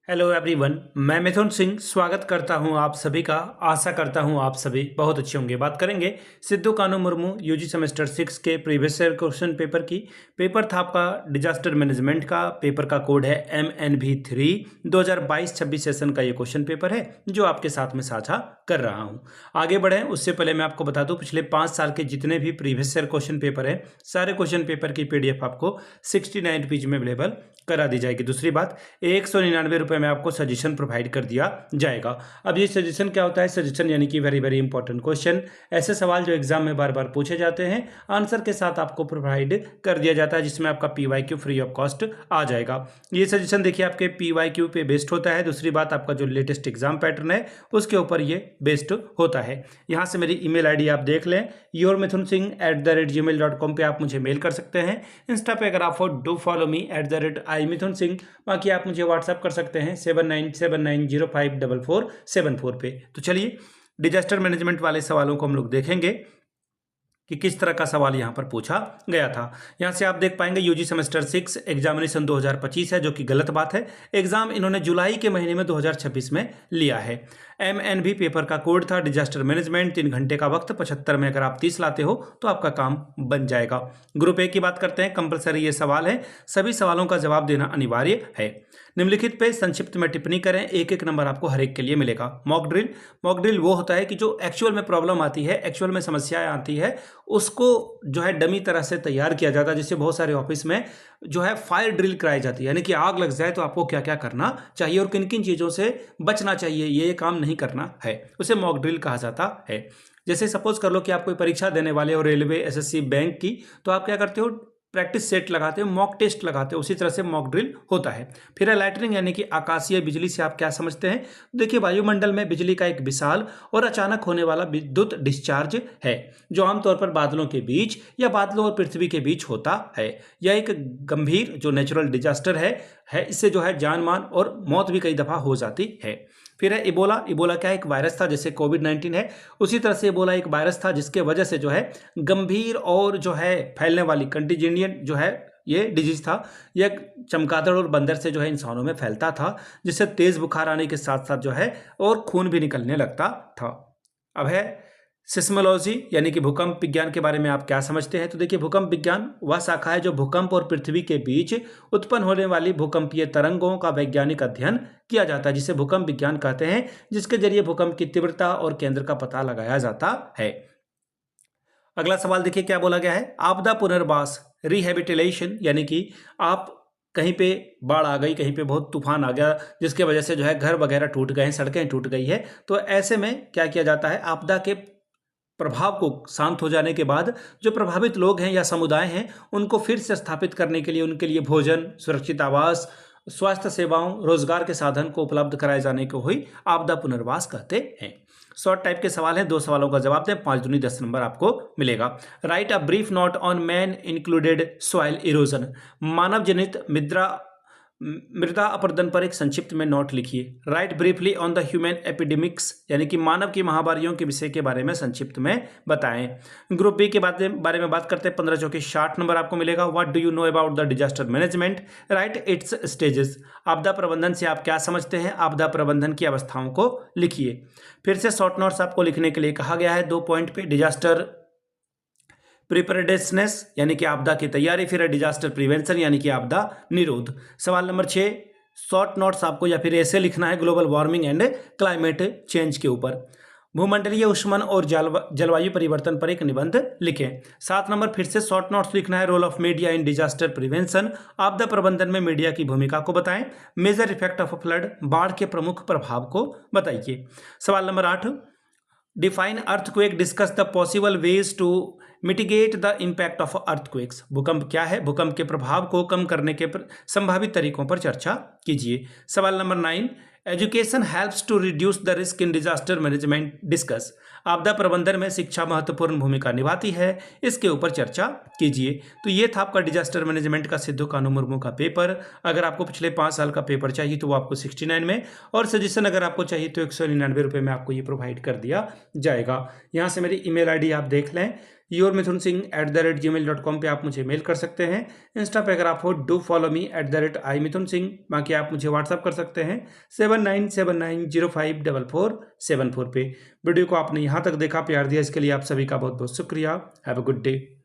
Hello everyone, मैं मिथुन सिंह स्वागत करता हूं आप सभी का। आशा करता हूं आप सभी बहुत अच्छे होंगे। बात करेंगे सिद्धू कान्हू मुर्मू यूजी सेमेस्टर 6 के प्रीवियस ईयर क्वेश्चन पेपर की। पेपर था आपका डिजास्टर मैनेजमेंट का। पेपर का कोड है MNV3। 2022-26 सेशन का ये क्वेश्चन पेपर है जो आपके साथ में साझा कर रहा हूँ। आगे बढ़ें उससे पहले मैं आपको बता दूँ, पिछले 5 साल के जितने भी प्रीवियस ईयर क्वेश्चन पेपर है, सारे क्वेश्चन पेपर की PDF आपको 69 रुपीज में अवेलेबल करा दी जाएगी। दूसरी बात, 199 रुपये में आपको सजेशन प्रोवाइड कर दिया जाएगा। अब ये सजेशन क्या होता है? सजेशन यानी कि वेरी वेरी इंपॉर्टेंट क्वेश्चन, ऐसे सवाल जो एग्जाम में बार बार पूछे जाते हैं, आंसर के साथ आपको प्रोवाइड कर दिया जाता है, जिसमें आपका PYQ फ्री ऑफ कॉस्ट आ जाएगा। ये सजेशन देखिए आपके PYQ पे बेस्ड होता है। दूसरी बात, आपका जो लेटेस्ट एग्जाम पैटर्न है उसके ऊपर ये बेस्ड होता है। यहाँ से मेरी ईमेल ID आप देख लें, yourmithunSingh@gmail.com पे आप मुझे मेल कर सकते हैं। इंस्टा पे अगर आप do follow me @iMithun Singh। बाकी आप मुझे व्हाट्सअप कर सकते हैं 7979054474 पे। तो चलिए डिजास्टर मैनेजमेंट वाले सवालों को हम लोग देखेंगे कि किस तरह का सवाल यहाँ पर पूछा गया था। यहाँ से आप देख पाएंगे यूजी सेमेस्टर 6 एग्जामिनेशन 2025 है, जो कि गलत बात है। एग्जाम इन्होंने जुलाई के महीने में 2026 में लिया है। MNV पेपर का कोड था डिजास्टर मैनेजमेंट। 3 घंटे का वक्त, 75 में अगर आप 30 लाते हो तो आपका काम बन जाएगा। ग्रुप ए की बात करते हैं। कंपलसरी ये सवाल है, सभी सवालों का जवाब देना अनिवार्य है। निम्नलिखित पे संक्षिप्त में टिप्पणी करें। एक नंबर आपको हर एक के लिए मिलेगा। मॉक ड्रिल वो होता है कि जो एक्चुअल में प्रॉब्लम आती है, एक्चुअल में समस्याएं आती है, उसको जो है डमी तरह से तैयार किया जाता है। जिससे बहुत सारे ऑफिस में जो है फायर ड्रिल कराई जाती है, यानी कि आग लग जाए तो आपको क्या क्या करना चाहिए और किन किन चीज़ों से बचना चाहिए, ये काम नहीं करना है, उसे मॉक ड्रिल कहा जाता है। जैसे सपोज कर लो कि आप कोई परीक्षा देने वाले हो, रेलवे, SSC, बैंक की, तो आप क्या करते हो? प्रैक्टिस सेट लगाते हो, मॉक टेस्ट लगाते हो। उसी तरह से मॉक ड्रिल होता है। फिर है लाइटनिंग, यानी कि आकाशीय बिजली से आप क्या समझते हैं? देखिए, वायुमंडल में बिजली का एक विशाल और अचानक होने वाला विद्युत डिस्चार्ज है, जो आमतौर पर बादलों के बीच या बादलों और पृथ्वी के बीच होता है। यह एक गंभीर जो नेचुरल डिजास्टर है इससे जो है जान मान और मौत भी कई दफा हो जाती है। फिर है इबोला। इबोला क्या है? एक वायरस था, जैसे कोविड-19 है, उसी तरह से इबोला एक वायरस था, जिसके वजह से जो है गंभीर और जो है फैलने वाली कंटिजेंट जो है ये डिजीज था। यह चमगादड़ और बंदर से जो है इंसानों में फैलता था, जिससे तेज बुखार आने के साथ साथ जो है और खून भी निकलने लगता था। अब है सिस्मोलॉजी, यानी कि भूकंप विज्ञान के बारे में आप क्या समझते हैं? तो देखिए, भूकंप विज्ञान वह शाखा है जो भूकंप और पृथ्वी के बीच उत्पन्न होने वाली भूकंपीय तरंगों का वैज्ञानिक अध्ययन किया जाता है, जिसे भूकंप विज्ञान कहते हैं, जिसके जरिए भूकंप की तीव्रता और केंद्र का पता लगाया जाता है। अगला सवाल देखिए क्या बोला गया है? आपदा पुनर्वास, रिहेबिलिटेशन, यानी कि आप कहीं पे बाढ़ आ गई, कहीं पे बहुत तूफान आ गया, जिसके वजह से जो है घर वगैरह टूट गए, सड़कें टूट गई है, तो ऐसे में क्या किया जाता है? आपदा के प्रभाव को शांत हो जाने के बाद जो प्रभावित लोग हैं या समुदाय हैं, उनको फिर से स्थापित करने के लिए उनके लिए भोजन, सुरक्षित आवास, स्वास्थ्य सेवाओं, रोजगार के साधन को उपलब्ध कराए जाने को ही आपदा पुनर्वास कहते हैं। शॉर्ट टाइप के सवाल हैं, 2 सवालों का जवाब दें, 5 दूनी 10 नंबर आपको मिलेगा। Write a brief note on man included soil erosion. मानव जनित मृदा अपरदन पर एक संक्षिप्त में नोट लिखिए। Write briefly on the human epidemics, यानी कि मानव की महामारियों के विषय के बारे में संक्षिप्त में बताएं। ग्रुप बी के बारे में बात करते हैं। 15 चौके 60 नंबर आपको मिलेगा। What do you know about the disaster management? Right it's stages. आपदा प्रबंधन से आप क्या समझते हैं? आपदा प्रबंधन की अवस्थाओं को लिखिए। फिर से शॉर्ट नोट्स आपको लिखने के लिए कहा गया है 2 पॉइंट पे। डिजास्टर प्रिपेरेडनेस, यानी कि आपदा की तैयारी। फिर है डिजास्टर प्रिवेंशन, यानी कि आपदा निरोध। सवाल नंबर 6, शॉर्ट नोट्स आपको या फिर ऐसे लिखना है global warming and climate change के ऊपर। भूमंडलीय उष्मन और जलवायु परिवर्तन पर एक निबंध लिखें। 7 नंबर, फिर से शॉर्ट नोट्स लिखना है role of media in disaster prevention. आपदा प्रबंधन में मीडिया की भूमिका को बताएं। मेजर इफेक्ट ऑफ फ्लड, बाढ़ के प्रमुख प्रभाव को बताइए। सवाल number 8, define earthquake, discuss the possible ways to mitigate the impact of earthquakes. भूकंप क्या है? भूकंप के प्रभाव को कम करने के संभावित तरीकों पर चर्चा कीजिए। सवाल number 9, education helps to reduce the risk in disaster management, discuss. आपदा प्रबंधन में शिक्षा महत्वपूर्ण भूमिका निभाती है, इसके ऊपर चर्चा कीजिए। तो ये था आपका डिजास्टर मैनेजमेंट का सिद्धू कान्हू मुर्मू का पेपर। अगर आपको पिछले 5 साल का पेपर चाहिए तो वो आपको 69 में, और सजेशन अगर आपको चाहिए तो 199 रुपये में आपको ये प्रोवाइड कर दिया जाएगा। यहाँ से मेरी ईमेल ID आप देख लें, yourmithunsingh@gmail.com पे आप मुझे मेल कर सकते हैं। इंस्टा पे अगर आप हो डू फॉलो मी @imithunsingh। बाकी आप मुझे व्हाट्सअप कर सकते हैं 7979054474 पे। वीडियो को आपने यहाँ तक देखा, प्यार दिया, इसके लिए आप सभी का बहुत बहुत शुक्रिया। Have a good day.